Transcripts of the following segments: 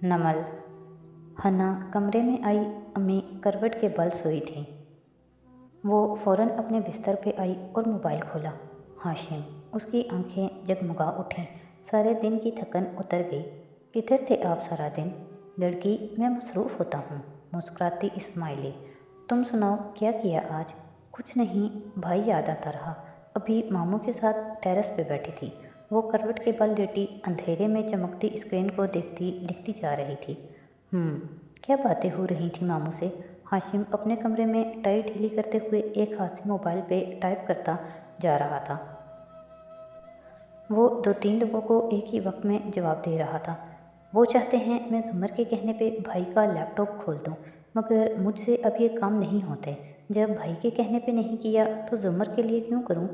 नमल। हन्ना कमरे में आई। अम्मी करवट के बल सोई थी। वो फ़ौरन अपने बिस्तर पे आई और मोबाइल खोला। हाशिम। उसकी आंखें जगमगा उठीं। सारे दिन की थकन उतर गई। किधर थे आप सारा दिन? लड़की, मैं मसरूफ़ होता हूँ। मुस्कुराती इस्माइली। तुम सुनाओ, क्या किया आज? कुछ नहीं, भाई याद आता रहा। अभी मामू के साथ टेरेस पे बैठी थी। वो करवट के बल लेटी अंधेरे में चमकती स्क्रीन को देखती लिखती जा रही थी। क्या बातें हो रही थी मामू से? हाशिम अपने कमरे में टाई ढीली करते हुए एक हाथ से मोबाइल पे टाइप करता जा रहा था। वो 2-3 लोगों को एक ही वक्त में जवाब दे रहा था। वो चाहते हैं मैं जुमर के कहने पे भाई का लैपटॉप खोल दूँ, मगर मुझसे अब ये काम नहीं होते। जब भाई के कहने पे नहीं किया तो जुमर के लिए क्यों करूँ?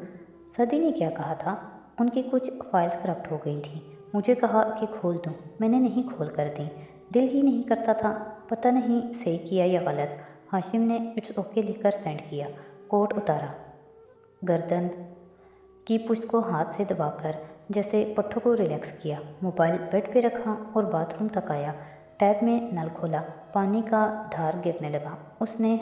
सदी ने क्या कहा था? उनकी कुछ फाइल्स करप्ट हो गई थी। मुझे कहा कि खोल दूँ, मैंने नहीं खोल कर दी। दिल ही नहीं करता था। पता नहीं सही किया या गलत। हाशिम ने इट्स ओके लिखकर सेंड किया। कोट उतारा। गर्दन की पुष्ट को हाथ से दबाकर जैसे पट्टों को रिलैक्स किया। मोबाइल बेड पे रखा और बाथरूम तक आया। टैप में नल खोला। पानी का धार गिरने लगा। उसने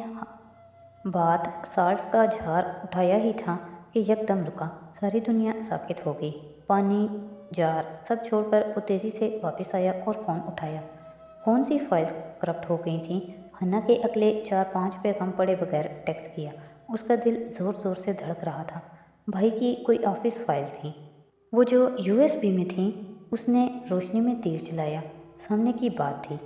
बाथ साल्ट्स का झार उठाया ही था कि यकदम रुका। सारी दुनिया साकित हो गई। पानी, जार सब छोड़कर वो तेज़ी से वापस आया और फ़ोन उठाया। कौन सी फाइल्स करप्ट हो गई थीं? हन्ना के अगले 4-5 पैगाम पढ़े बगैर टेक्स्ट किया। उसका दिल ज़ोर ज़ोर से धड़क रहा था। भाई की कोई ऑफिस फाइल थी, वो जो यूएसबी में थी। उसने रोशनी में तीर चलाया। सामने की बात थी।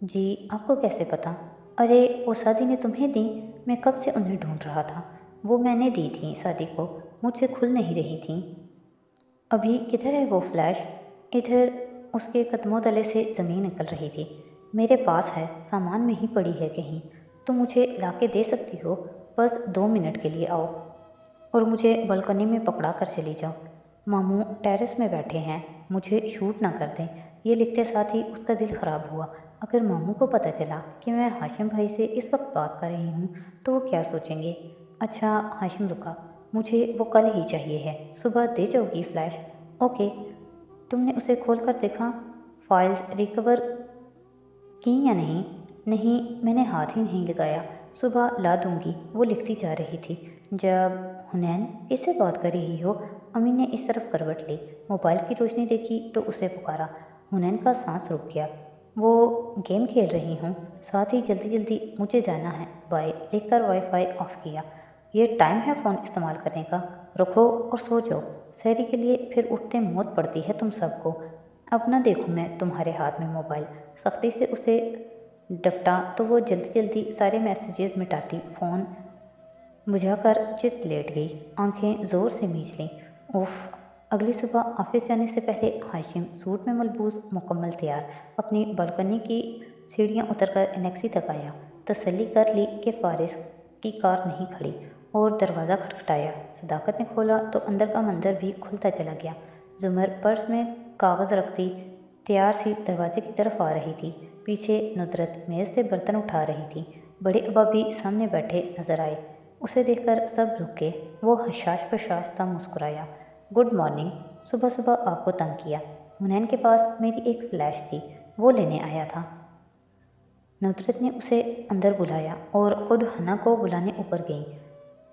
जी, आपको कैसे पता? अरे, वो सादी ने तुम्हें दी? मैं कब से उन्हें ढूंढ रहा था। वो मैंने दी थी सादी को, मुझसे खुल नहीं रही थी। अभी किधर है वो फ्लैश? इधर। उसके कदमों तले से ज़मीन निकल रही थी। मेरे पास है, सामान में ही पड़ी है कहीं। तुम मुझे लाके दे सकती हो? बस 2 मिनट के लिए आओ और मुझे बालकनी में पकड़ा कर चली जाओ। मामू टेरेस में बैठे हैं, मुझे शूट ना कर दें। ये लिखते साथ ही उसका दिल ख़राब हुआ। अगर मामू को पता चला कि मैं हाशिम भाई से इस वक्त बात कर रही हूँ तो वो क्या सोचेंगे? अच्छा, हाशिम रुका। मुझे वो कल ही चाहिए है। सुबह दे जाओगी फ्लैश? ओके। तुमने उसे खोल कर देखा? फाइल्स रिकवर की या नहीं? नहीं, मैंने हाथ ही नहीं लगाया। सुबह ला दूंगी, वो लिखती जा रही थी। जब हुनैन, किससे बात कर रही हो? अम्मी ने इस तरफ करवट ली। मोबाइल की रोशनी देखी तो उसे पुकारा। हुनैन का सांस रुक गया। वो गेम खेल रही हूँ। साथ ही जल्दी जल्दी मुझे जाना है, बाय लिखकर वाईफाई ऑफ किया। ये टाइम है फ़ोन इस्तेमाल करने का? रखो और सो जाओ। सहरी के लिए फिर उठते मौत पड़ती है तुम सबको। अब ना देखूँ मैं तुम्हारे हाथ में मोबाइल। सख्ती से उसे डपटा तो वो जल्दी जल्दी सारे मैसेजेस मिटाती फ़ोन बुझाकर चित लेट गई। आंखें ज़ोर से मींच लीं। उफ। अगली सुबह ऑफिस जाने से पहले हाशिम सूट में मलबूस मुकम्मल तैयार अपनी बालकनी की सीढ़ियाँ उतरकर एनेक्सी तक आया। तसल्ली कर ली कि फारिस की कार नहीं खड़ी और दरवाज़ा खटखटाया। सदाकत ने खोला तो अंदर का मंजर भी खुलता चला गया। जुमर पर्स में कागज़ रखती तैयार सी दरवाजे की तरफ आ रही थी। पीछे नुदरत मेज़ से बर्तन उठा रही थी। बड़े अब्बा भी सामने बैठे नजर आए। उसे देखकर सब रुक गए। वो हशाश बशाश सा मुस्कुराया। Good morning. सुबह सुबह आपको तंग किया। हुनैन के पास मेरी एक फ्लैश थी, वो लेने आया था। नुदरत ने उसे अंदर बुलाया और खुद हन्ना को बुलाने ऊपर गई।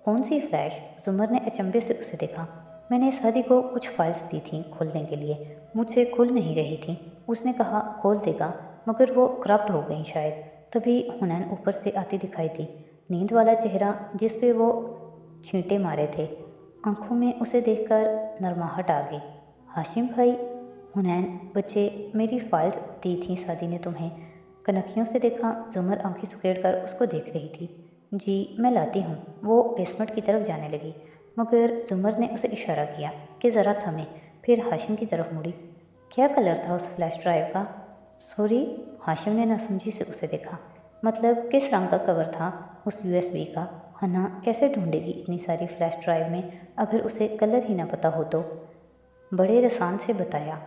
कौन सी फ्लैश? जुमर ने अचंभे से उसे देखा। मैंने सादी को कुछ फाइल्स दी थी खोलने के लिए, मुझसे खुल नहीं रही थी। उसने कहा खोल देगा, मगर वो करप्ट हो गई शायद। तभी हुनैन ऊपर से आती दिखाई दी। नींद वाला चेहरा जिस पे वो छींटे मारे थे। आंखों में उसे देखकर नरमाहट आ गई। हाशिम भाई? हुनैन, बच्चे, मेरी फाइल्स दी थी सादी ने तुम्हें। कनखियों से देखा। जुमर आंखें सुकेड़कर उसको देख रही थी। जी, मैं लाती हूँ। वो बेसमेंट की तरफ जाने लगी, मगर जुमर ने उसे इशारा किया कि ज़रा थमे। फिर हाशिम की तरफ मुड़ी। क्या कलर था उस फ्लैश ड्राइव का? सॉरी, हाशिम ने नासमझी से उसे देखा। मतलब किस रंग का कवर था उस यूएसबी का? हन्ना कैसे ढूंढेगी इतनी सारी फ्लैश ड्राइव में अगर उसे कलर ही ना पता हो तो? बड़े रसान से बताया।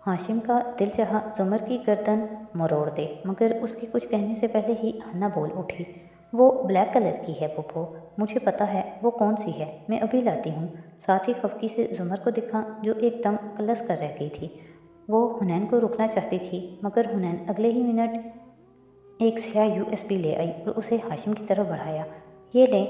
हाशिम का दिल चाहा जुमर की गर्दन मरोड़ दे, मगर उसके कुछ कहने से पहले ही हन्ना बोल उठी। वो ब्लैक कलर की है पुप्पो, मुझे पता है वो कौन सी है, मैं अभी लाती हूँ। साथ ही खफकी से जुमर को दिखा जो एकदम कलस कर रह गई थी। वो हुनैन को रोकना चाहती थी, मगर हुनैन अगले ही मिनट एक स्याह USB ले आई और उसे हाशिम की तरफ बढ़ाया। ये लें।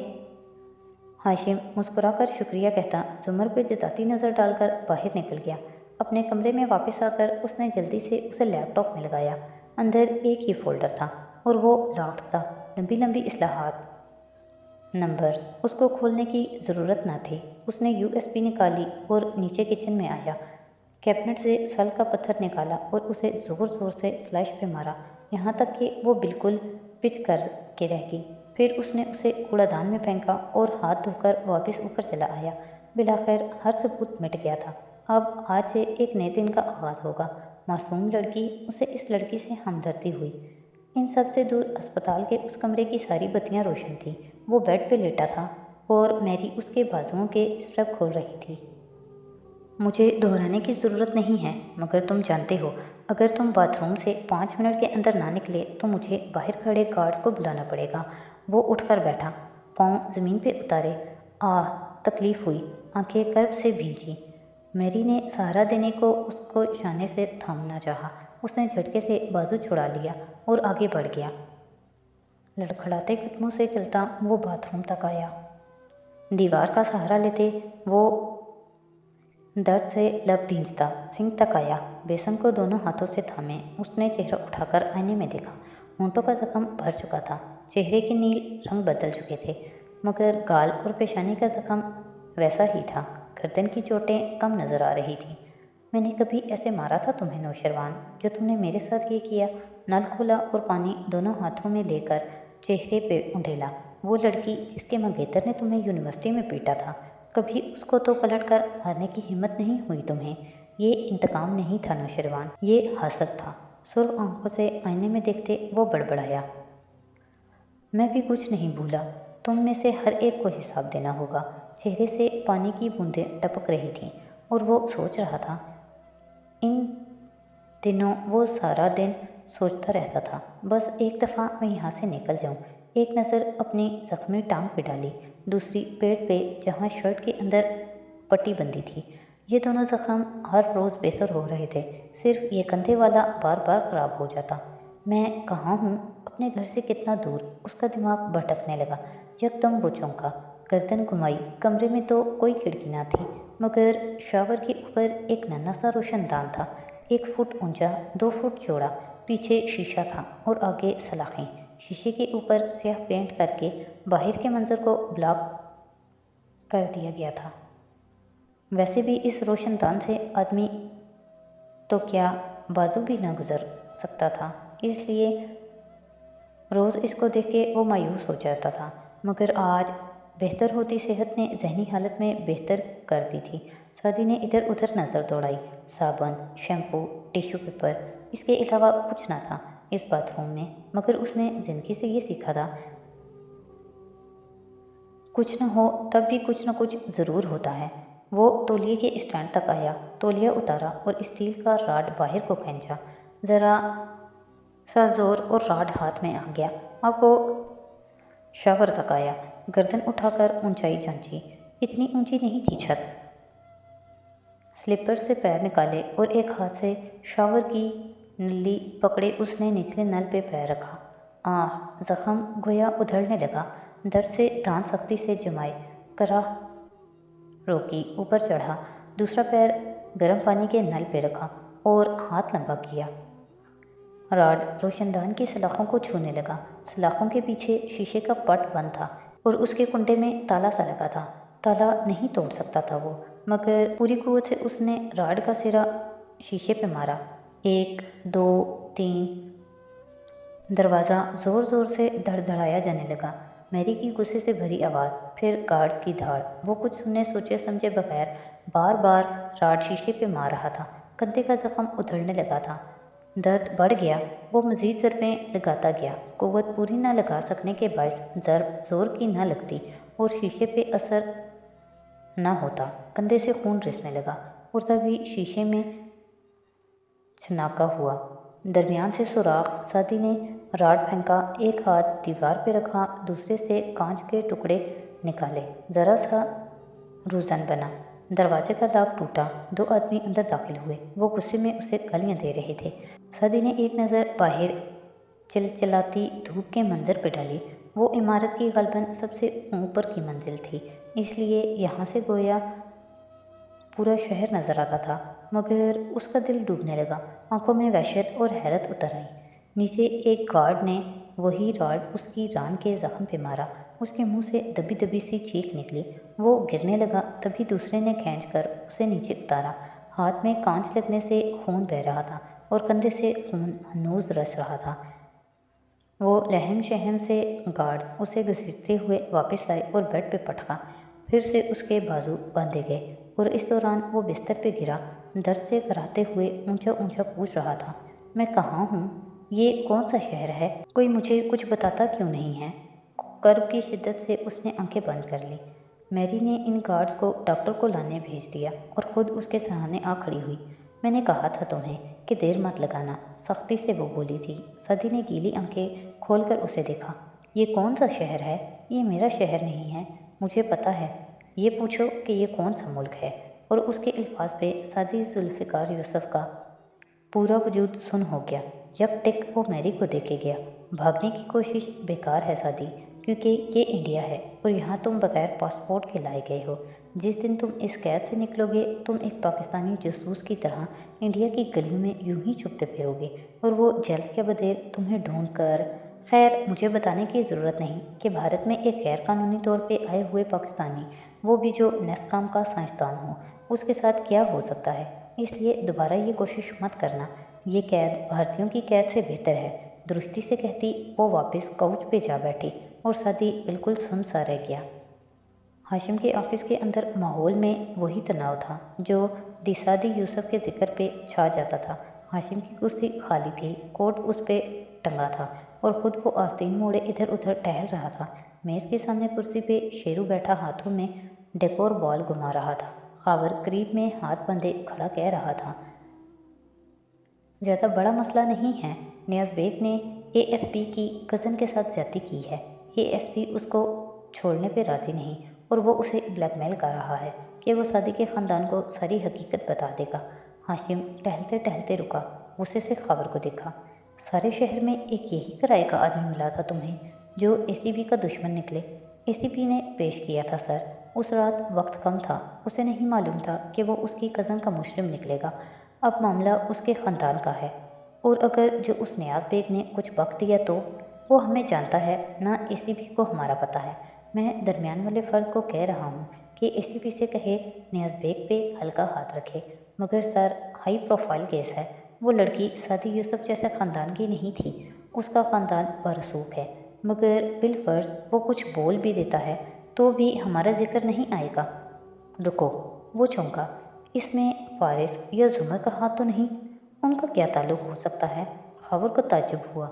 हाशिम मुस्कुराकर शुक्रिया कहता जुमर पे जताती नज़र डालकर बाहर निकल गया। अपने कमरे में वापस आकर उसने जल्दी से उसे लैपटॉप में लगाया। अंदर एक ही फोल्डर था और वो लॉक्ड था। लंबी लंबी इस्लाहात नंबर्स, उसको खोलने की ज़रूरत न थी। उसने USB निकाली और नीचे किचन में आया। कैबिनेट से सल का पत्थर निकाला और उसे ज़ोर ज़ोर से फ्लैश पे मारा, यहाँ तक कि वो बिल्कुल पिच कर के रह गई। फिर उसने उसे कूड़ादान में फेंका और हाथ धोकर वापस ऊपर चला आया। बिलाखिर हर सबूत मिट गया था। अब आज से एक नए दिन का आगाज़ होगा। मासूम लड़की, उसे इस लड़की से हमदर्दी हुई। इन सब से दूर अस्पताल के उस कमरे की सारी बत्तियां रोशन थीं। वो बेड पे लेटा था और मैरी उसके बाजुओं के स्ट्रैप खोल रही थी। मुझे दोहराने की ज़रूरत नहीं है, मगर तुम जानते हो, अगर तुम बाथरूम से 5 मिनट के अंदर ना निकले तो मुझे बाहर खड़े गार्ड्स को बुलाना पड़ेगा। वो उठकर बैठा, पाँव ज़मीन पे उतारे। आह, तकलीफ़ हुई, आंखें कर्ब से भींची। मैरी ने सहारा देने को उसको शाने से थामना चाहा। उसने झटके से बाजू छुड़ा लिया और आगे बढ़ गया। लड़खड़ाते कदमों से चलता वो बाथरूम तक आया। दीवार का सहारा लेते वो दर्द से लब भींचता सिंक तक आया। बेसन को दोनों हाथों से थामे उसने चेहरा उठाकर आईने में देखा। होंठों का जख्म भर चुका था, चेहरे के नील रंग बदल चुके थे, मगर गाल और पेशानी का जख्म वैसा ही था। गर्दन की चोटें कम नज़र आ रही थी। मैंने कभी ऐसे मारा था तुम्हें नौशरवान, जो तुमने मेरे साथ ये किया? नल खोला और पानी दोनों हाथों में लेकर चेहरे पे उंडेला। वो लड़की जिसके मंगेतर ने तुम्हें यूनिवर्सिटी में पीटा था, कभी उसको तो पलट कर मारने की हिम्मत नहीं हुई तुम्हें? ये इंतकाम नहीं था नौशरवान, ये हसद था। सुर्ख आंखों से आईने में देखते वो बड़बड़ाया, मैं भी कुछ नहीं भूला। तुम में से हर एक को हिसाब देना होगा। चेहरे से पानी की बूंदें टपक रही थीं और वो सोच रहा था। इन दिनों वो सारा दिन सोचता रहता था, बस एक दफ़ा मैं यहाँ से निकल जाऊँ। एक नज़र अपनी जख्मी टांग पे डाली, दूसरी पेट पे जहाँ शर्ट के अंदर पट्टी बंधी थी। ये दोनों जख्म हर रोज़ बेहतर हो रहे थे, सिर्फ ये कंधे वाला बार बार ख़राब हो जाता। मैं कहाँ हूँ, अपने घर से कितना दूर? उसका दिमाग भटकने लगा। यकदम वो चौंका, गर्दन घुमाई। कमरे में तो कोई खिड़की ना थी, मगर शावर के ऊपर एक नन्हा सा रोशनदान था, 1 फुट ऊंचा, 2 फुट चौड़ा। पीछे शीशा था और आगे सलाखें। शीशे के ऊपर स्याह पेंट करके बाहर के मंजर को ब्लॉक कर दिया गया था। वैसे भी इस रोशनदान से आदमी तो क्या बाजू भी ना गुजर सकता था, इसलिए रोज़ इसको देख के वो मायूस हो जाता था। मगर आज बेहतर होती सेहत ने जहनी हालत में बेहतर कर दी थी। सादी ने इधर उधर नज़र दौड़ाई। साबुन, शैम्पू, टिश्यू पेपर, इसके अलावा कुछ ना था इस बाथरूम में। मगर उसने ज़िंदगी से ये सीखा था, कुछ न हो तब भी कुछ न कुछ ज़रूर होता है। वो तौलिए के स्टैंड तक आया, तौलिया उतारा और स्टील का राड बाहर को खींचा। ज़रा सा जोर और राड हाथ में आ गया। अब वो शावर तक आया, गर्दन उठाकर ऊंचाई जांची। इतनी ऊंची नहीं थी छत। स्लीपर से पैर निकाले और एक हाथ से शावर की नली पकड़े उसने निचले नल पे पैर रखा। आह, जख्म गोया उधड़ने लगा। दर्द से दांत सख्ती से जमाए, कराह रोकी, ऊपर चढ़ा, दूसरा पैर गर्म पानी के नल पे रखा और हाथ लंबा किया। राड रोशनदान की सलाखों को छूने लगा। सलाखों के पीछे शीशे का पट बंद था और उसके कुंडे में ताला सा लगा था। ताला नहीं तोड़ सकता था वो, मगर पूरी कुव्वत से उसने राड का सिरा शीशे पे मारा। 1, 2, 3। दरवाज़ा ज़ोर ज़ोर से धड़धड़ाया जाने लगा। मैरी की गुस्से से भरी आवाज़, फिर गार्ड्स की धाड़। वो कुछ सुनने सोचे समझे बगैर बार बार राड शीशे पे मार रहा था। कंधे का जख्म उधड़ने लगा था। दर्द बढ़ गया। वो मज़ीद ज़रबें लगाता गया। कुव्वत पूरी न लगा सकने के बायस ज़रब ज़ोर की न लगती और शीशे पे असर न होता। कंधे से खून रिसने लगा और तभी शीशे में छनाका हुआ। दरमियान से सुराख। सादी ने राड फेंका, एक हाथ दीवार पे रखा, दूसरे से कांच के टुकड़े निकाले। ज़रा सा रूजन बना। दरवाजे का लॉक टूटा। 2 आदमी अंदर दाखिल हुए। वो गुस्से में उसे गालियां दे रहे थे। सदी ने एक नज़र बाहर चिलचिलाती धूप के मंजर पे डाली। वो इमारत की गालबन सबसे ऊपर की मंजिल थी, इसलिए यहाँ से गोया पूरा शहर नजर आता था। मगर उसका दिल डूबने लगा। आंखों में वहशत और हैरत उतर आई। नीचे एक गार्ड ने वही रॉड उसकी रान के जख्म पे मारा। उसके मुंह से दबी दबी सी चीख निकली। वो गिरने लगा, तभी दूसरे ने खींच कर उसे नीचे उतारा। हाथ में कांच लगने से खून बह रहा था और कंधे से खून हनूज रस रहा था। वो लहम शहम से गार्ड्स उसे घसीटते हुए वापस लाए और बेड पे पटका। फिर से उसके बाजू बांधे गए और इस दौरान वो बिस्तर पे गिरा, दर्द से कराहते हुए ऊंचा ऊंचा पूछ रहा था, मैं कहाँ हूँ? ये कौन सा शहर है? कोई मुझे कुछ बताता क्यों नहीं है? कर्ब की शिद्दत से उसने आंखें बंद कर ली। मैरी ने इन गार्ड्स को डॉक्टर को लाने भेज दिया और खुद उसके सामने आ खड़ी हुई। मैंने कहा था तुम्हें कि देर मत लगाना, सख्ती से वो बोली थी। सदी ने गीली आंखें खोलकर उसे देखा। ये कौन सा शहर है? ये मेरा शहर नहीं है, मुझे पता है। ये पूछो कि ये कौन सा मुल्क है। और उसके अल्फाज पे सादी जुल्फ़िकार यूसुफ का पूरा वजूद सुन हो गया। यकटिक वो मैरी को देखे गया। भागने की कोशिश बेकार है सादी, क्योंकि ये इंडिया है और यहाँ तुम बगैर पासपोर्ट के लाए गए हो। जिस दिन तुम इस कैद से निकलोगे, तुम एक पाकिस्तानी जासूस की तरह इंडिया की गलियों में यूं ही छुपते फिरोगे और वो जल्द के बदेर तुम्हें ढूंढ कर। खैर, मुझे बताने की ज़रूरत नहीं कि भारत में एक गैर कानूनी तौर पे आए हुए पाकिस्तानी, वो भी जो नेस्काम का साइंसदान हो, उसके साथ क्या हो सकता है। इसलिए दोबारा ये कोशिश मत करना। ये कैद भारतीयों की कैद से बेहतर है। दुरुस्ती से कहती वो वापस काउच पे जा बैठी और सादी बिल्कुल सुनसा रह गया। हाशिम के ऑफिस के अंदर माहौल में वही तनाव था जो दिसादी यूसुफ के जिक्र पे छा जाता था। हाशिम की कुर्सी खाली थी, कोट उस पे टंगा था और खुद वो आस्तीन मोड़े इधर उधर टहल रहा था। मेज़ के सामने कुर्सी पे शेरू बैठा हाथों में डेकोर बॉल घुमा रहा था। खावर करीब में हाथ बंधे खड़ा कह रहा था, ज़्यादा बड़ा मसला नहीं है। नियाज बेग ने एएसपी की कज़न के साथ ज्यादती की है। एएसपी उसको छोड़ने पे राज़ी नहीं और वो उसे ब्लैकमेल कर रहा है कि वो सादी के ख़ानदान को सारी हकीकत बता देगा। हाशिम टहलते टहलते रुका, गुस्से से खबर को देखा। सारे शहर में एक यही किराए का आदमी मिला था तुम्हें जो एसीबी का दुश्मन निकले? एसीबी ने पेश किया था सर। उस रात वक्त कम था, उसे नहीं मालूम था कि वो उसकी कज़न का मुजरिम निकलेगा। अब मामला उसके ख़ानदान का है और अगर जो उस नियाज बेग ने कुछ वक्त दिया तो वो हमें जानता है ना, एसीबी को हमारा पता है। मैं दरमियान वाले फ़र्द को कह रहा हूँ कि एसीबी से कहे नियाज बेग पे हल्का हाथ रखे। मगर सर, हाई प्रोफाइल केस है। वो लड़की सादी यूसुफ जैसे ख़ानदान की नहीं थी। उसका ख़ानदान बरसूख है, मगर बिलफर्ज वो कुछ बोल भी देता है तो भी हमारा जिक्र नहीं आएगा। रुको, वो चौंका। इसमें फारिस या जुमर का हाथ तो नहीं? उनका क्या ताल्लुक हो सकता है? खबर को ताज्जुब हुआ।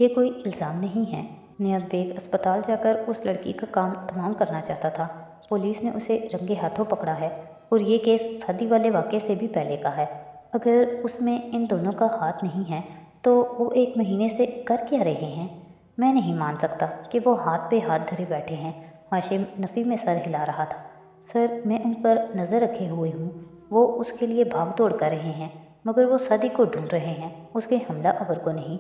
ये कोई इल्ज़ाम नहीं है। नियाज बेग अस्पताल जाकर उस लड़की का काम तमाम करना चाहता था। पुलिस ने उसे रंगे हाथों पकड़ा है और ये केस शादी वाले वाक़े से भी पहले का है। अगर उसमें इन दोनों का हाथ नहीं है तो वो 1 महीने से कर क्या रहे हैं? मैं नहीं मान सकता कि वो हाथ पे हाथ धरे बैठे हैं। हाशिम नफ़ी में सर हिला रहा था। सर, मैं उन पर नज़र रखे हुए हूँ। वो उसके लिए भाग दौड़ कर रहे हैं, मगर वो सदी को ढूंढ रहे हैं, उसके हमला अवर को नहीं।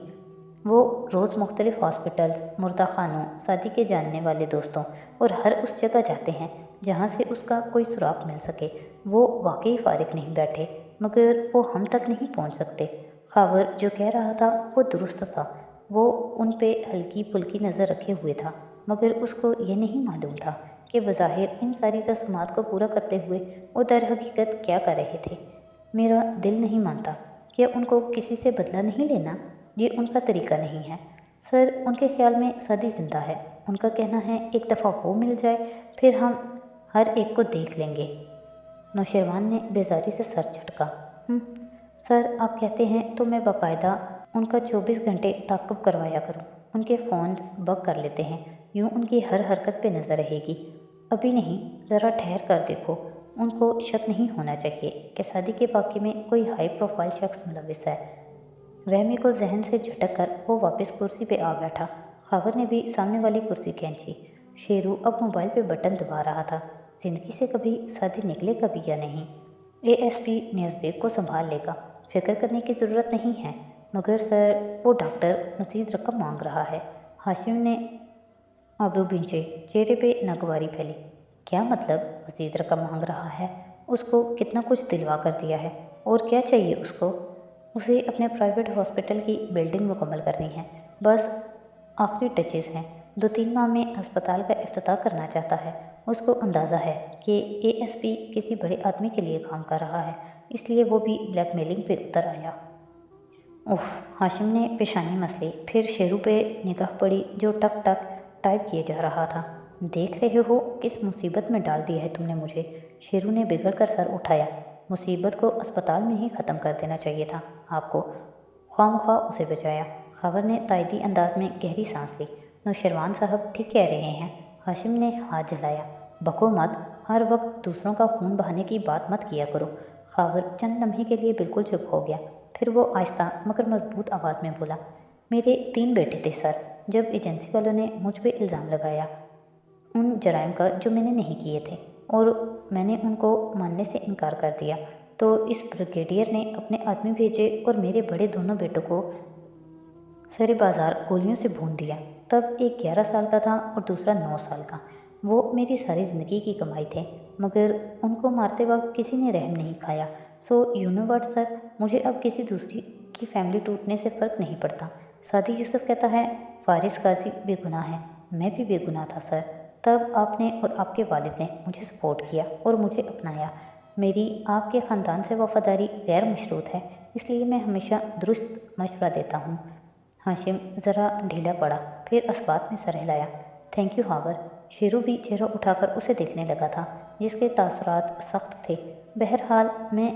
वो रोज़ मुख्तलिफ हॉस्पिटल्स, मुर्दा खानों, शादी के जानने वाले दोस्तों और हर उस जगह जाते हैं जहाँ से उसका कोई सुराग मिल सके। वो वाकई फारिग नहीं बैठे, मगर वो हम तक नहीं पहुँच सकते। खबर जो कह रहा था वो दुरुस्त था। वो उन पे हल्की फुल्की नज़र रखे हुए था, मगर उसको ये नहीं मालूम था कि बज़ाहिर इन सारी रस्मात को पूरा करते हुए वो दर हकीकत क्या कर रहे थे। मेरा दिल नहीं मानता कि उनको किसी से बदला नहीं लेना, ये उनका तरीका नहीं है। सर, उनके ख्याल में सदी जिंदा है। उनका कहना है एक दफ़ा वो मिल जाए फिर हम हर एक को देख लेंगे। नौशेरवान ने बेजारी से सर झटका। सर, आप कहते हैं तो मैं बाकायदा उनका 24 घंटे ताक़ुब करवाया करूं। उनके फ़ोन बग कर लेते हैं, यूं उनकी हर हरकत पे नज़र रहेगी। अभी नहीं, ज़रा ठहर कर देखो। उनको शक नहीं होना चाहिए कि शादी के वाक़े में कोई हाई प्रोफाइल शख्स मुलविस है। वहमी को जहन से झटक कर वो वापस कुर्सी पे आ बैठा। खबर ने भी सामने वाली कुर्सी खींची। शेरू अब मोबाइल पे बटन दबा रहा था। ज़िंदगी से कभी शादी निकले कभी या नहीं। एएसपी नियाज़ बेग को संभाल लेगा, फिक्र करने की ज़रूरत नहीं है। मगर सर, वो डॉक्टर मज़ीद रकम मांग रहा है। हाशिम ने आबरू भींचे, चेहरे पे नागवारी फैली। क्या मतलब मज़ीद रकम मांग रहा है? उसको कितना कुछ दिलवा कर दिया है, और क्या चाहिए उसको? उसे अपने प्राइवेट हॉस्पिटल की बिल्डिंग मुकम्मल करनी है, बस आखिरी टचेस हैं। 2-3 माह में अस्पताल का इफ्तिताह करना चाहता है। उसको अंदाज़ा है कि एएसपी किसी बड़े आदमी के लिए काम कर रहा है, इसलिए वो भी ब्लैकमेलिंग पे उतर आया। उफ! हाशिम ने पेशानी मसली, फिर शेरू पे निगाह पड़ी जो टक टक टाइप किए जा रहा था। देख रहे हो किस मुसीबत में डाल दिया है तुमने मुझे। शेरू ने बिगड़ कर सर उठाया। मुसीबत को अस्पताल में ही ख़त्म कर देना चाहिए था आपको, ख्वामख्वाह उसे बचाया। खबर ने तायदी अंदाज में गहरी सांस ली। नौशरवान साहब ठीक कह रहे हैं। हाशिम ने हाथ जलाया। बको मत, हर वक्त दूसरों का खून बहाने की बात मत किया करो। खावर चंद लम्हे के लिए बिल्कुल चुप हो गया। फिर वो आहिस्ता मगर मजबूत आवाज़ में बोला, मेरे 3 बेटे थे सर। जब एजेंसी वालों ने मुझ पे इल्ज़ाम लगाया उन जराइम का जो मैंने नहीं किए थे, और मैंने उनको मानने से इनकार कर दिया, तो इस ब्रिगेडियर ने अपने आदमी भेजे और मेरे बड़े दोनों बेटों को सरे बाजार गोलियों से भून दिया। तब एक 11 साल का था और दूसरा 9 साल का। वो मेरी सारी ज़िंदगी की कमाई थे, मगर उनको मारते वक्त किसी ने रहम नहीं खाया। So you know what sir, मुझे अब किसी दूसरी की फैमिली टूटने से फ़र्क नहीं पड़ता। सादी यूसुफ कहता है फारिस काजी बेगुनाह है, मैं भी बेगुनाह था सर। तब आपने और आपके वालिद ने मुझे सपोर्ट किया और मुझे अपनाया। मेरी आपके ख़ानदान से वफ़ादारी गैर मशरूत है, इसलिए मैं हमेशा दुरुस्त मशवरा देता हूँ। हाशिम ज़रा ढीला पड़ा, फिर अस्बात में सर हिलाया। थैंक यू हावर। शेरू भी चेहरा उठाकर उसे देखने लगा था, जिसके तासुरात सख्त थे। बहरहाल मैं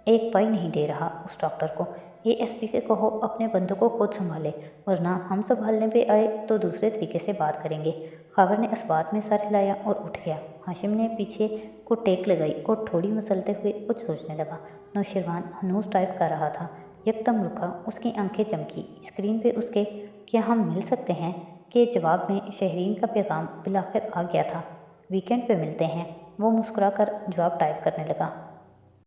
एक पाई नहीं दे रहा उस डॉक्टर को। एएसपी से कहो अपने बंदों को खुद संभाले, वरना हम संभालने पे आए तो दूसरे तरीके से बात करेंगे। खावर ने अस्बात में सर हिलाया और उठ गया। हाशिम ने पीछे को टेक लगाई और थोड़ी मसलते हुए कुछ सोचने लगा। नौशरवान हनूस टाइप कर रहा था। यकदम रुका, उसकी आंखें चमकी। स्क्रीन पे उसके क्या हम मिल सकते हैं के जवाब में शहरीन का पैगाम बिलाखिर आ गया था। वीकेंड पे मिलते हैं। वो मुस्कुराकर जवाब टाइप करने लगा।